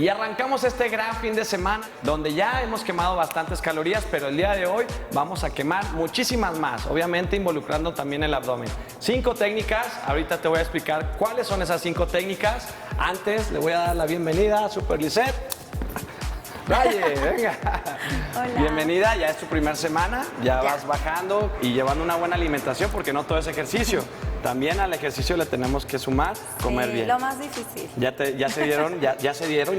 Y arrancamos este gran fin de semana donde ya hemos quemado bastantes calorías, pero el día de hoy vamos a quemar muchísimas más, obviamente involucrando también el abdomen. 5 técnicas, ahorita te voy a explicar cuáles son esas 5 técnicas. Antes le voy a dar la bienvenida a Super Lisette. Raye, venga. Hola. Bienvenida, ya es tu primera semana, ya vas bajando y llevando una buena alimentación porque no todo es ejercicio. También al ejercicio le tenemos que sumar comer bien. Lo más difícil. Ya se dieron,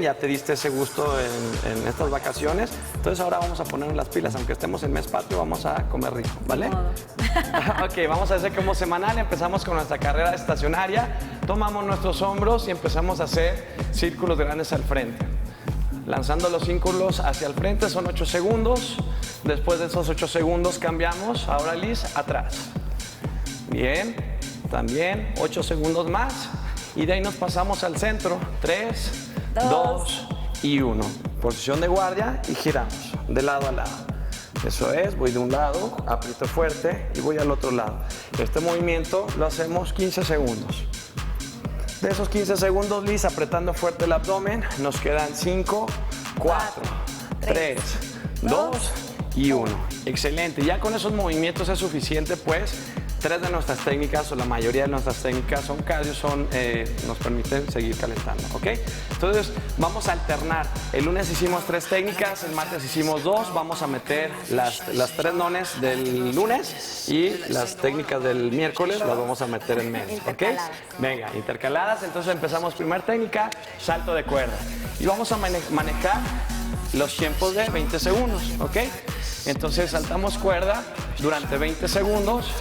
ya te diste ese gusto en estas vacaciones. Entonces ahora vamos a ponernos las pilas, aunque estemos en mes patrio, vamos a comer rico, ¿vale? Ok, vamos a hacer como semanal, empezamos con nuestra carrera estacionaria, tomamos nuestros hombros y empezamos a hacer círculos grandes al frente. Lanzando los círculos hacia el frente son 8 segundos. Después de esos 8 segundos cambiamos. Ahora Liz, atrás. Bien, también 8 segundos más. Y de ahí nos pasamos al centro. 3, 2 y 1. Posición de guardia y giramos de lado a lado. Eso es, voy de un lado, aprieto fuerte y voy al otro lado. Este movimiento lo hacemos 15 segundos. De esos 15 segundos, Liz, apretando fuerte el abdomen, nos quedan 5, 4, 3, 2 y 1. Excelente, ya con esos movimientos es suficiente, pues 3 de nuestras técnicas o la mayoría de nuestras técnicas son cardio, nos permiten seguir calentando, ¿ok? Entonces vamos a alternar. El lunes hicimos 3 técnicas, el martes hicimos 2, vamos a meter las 3 nones del lunes y las técnicas del miércoles las vamos a meter en medio, ¿ok? Venga, intercaladas, entonces empezamos primera técnica, salto de cuerda. Y vamos a manejar los tiempos de 20 segundos, ¿ok? Entonces saltamos cuerda durante 20 segundos.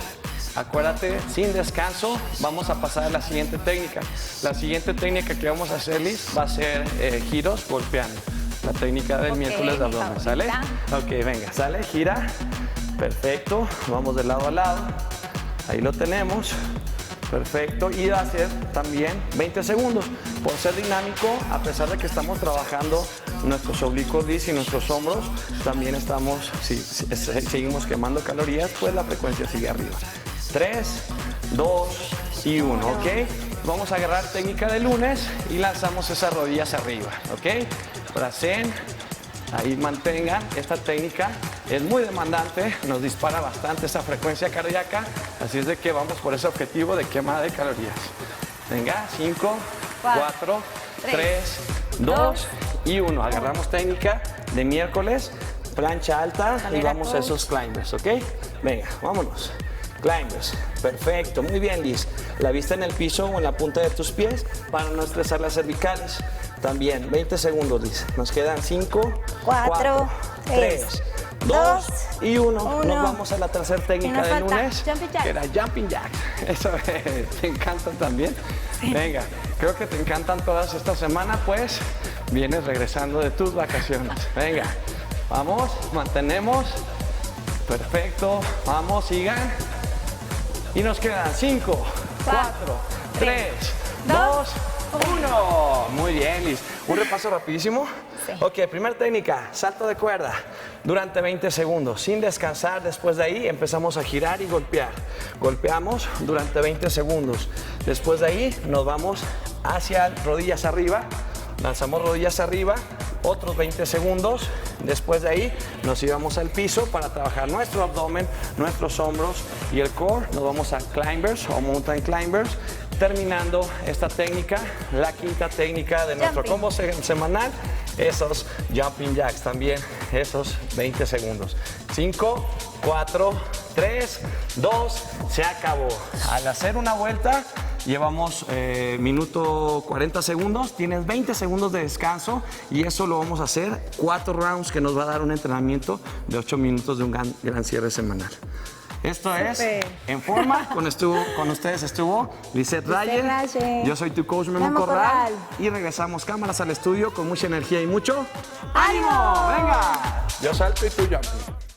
Acuérdate, sin descanso, vamos a pasar a la siguiente técnica. La siguiente técnica que vamos a hacer, Liz, va a ser giros golpeando. La técnica del miércoles de abdomen, ¿sale? Ok, venga, sale, gira. Perfecto, vamos de lado a lado. Ahí lo tenemos. Perfecto, y va a ser también 20 segundos. Por ser dinámico, a pesar de que estamos trabajando nuestros oblicuos, Liz, y nuestros hombros, también estamos, si seguimos quemando calorías, pues la frecuencia sigue arriba. 3, 2 y 1, ¿ok? Vamos a agarrar técnica de lunes y lanzamos esas rodillas arriba, ¿ok? Bracen, ahí mantengan. Esta técnica es muy demandante, nos dispara bastante esa frecuencia cardíaca, así es de que vamos por ese objetivo de quemada de calorías. Venga, 5, 4, 3, 2 y 1. Agarramos técnica de miércoles, plancha alta y vamos a esos climbers, ¿ok? Venga, vámonos. Climbers, perfecto, muy bien, Liz. La vista en el piso o en la punta de tus pies para no estresar las cervicales. También, 20 segundos, Liz. Nos quedan 5, 4, 3, 2 y 1. Nos vamos a la tercera técnica del lunes, que era jumping jacks. Eso te encantan también. Sí. Venga, creo que te encantan todas esta semana, pues vienes regresando de tus vacaciones. Venga, vamos, mantenemos. Perfecto, vamos, sigan. Y nos quedan 5, 4, 3, 2, 1. Muy bien, Liz. Un repaso rapidísimo. Sí. Ok, primera técnica, salto de cuerda durante 20 segundos, sin descansar. Después de ahí empezamos a girar y golpear. Golpeamos durante 20 segundos. Después de ahí nos vamos hacia rodillas arriba. Lanzamos rodillas arriba, otros 20 segundos. Después de ahí nos íbamos al piso para trabajar nuestro abdomen, nuestros hombros y el core. Nos vamos a climbers o mountain climbers. Terminando esta técnica, la quinta técnica de nuestro combo semanal, esos jumping jacks también, esos 20 segundos. 5, 4, 3, 2, se acabó. Al hacer una vuelta, llevamos minuto 40 segundos, tienes 20 segundos de descanso y eso lo vamos a hacer 4 rounds que nos va a dar un entrenamiento de 8 minutos de un gran cierre semanal. Esto es En Forma, con ustedes estuvo Lisette Raye, yo soy tu coach Memo Corral y regresamos cámaras al estudio con mucha energía y mucho ¡ánimo! ¡Venga! Yo salto y tú jumping.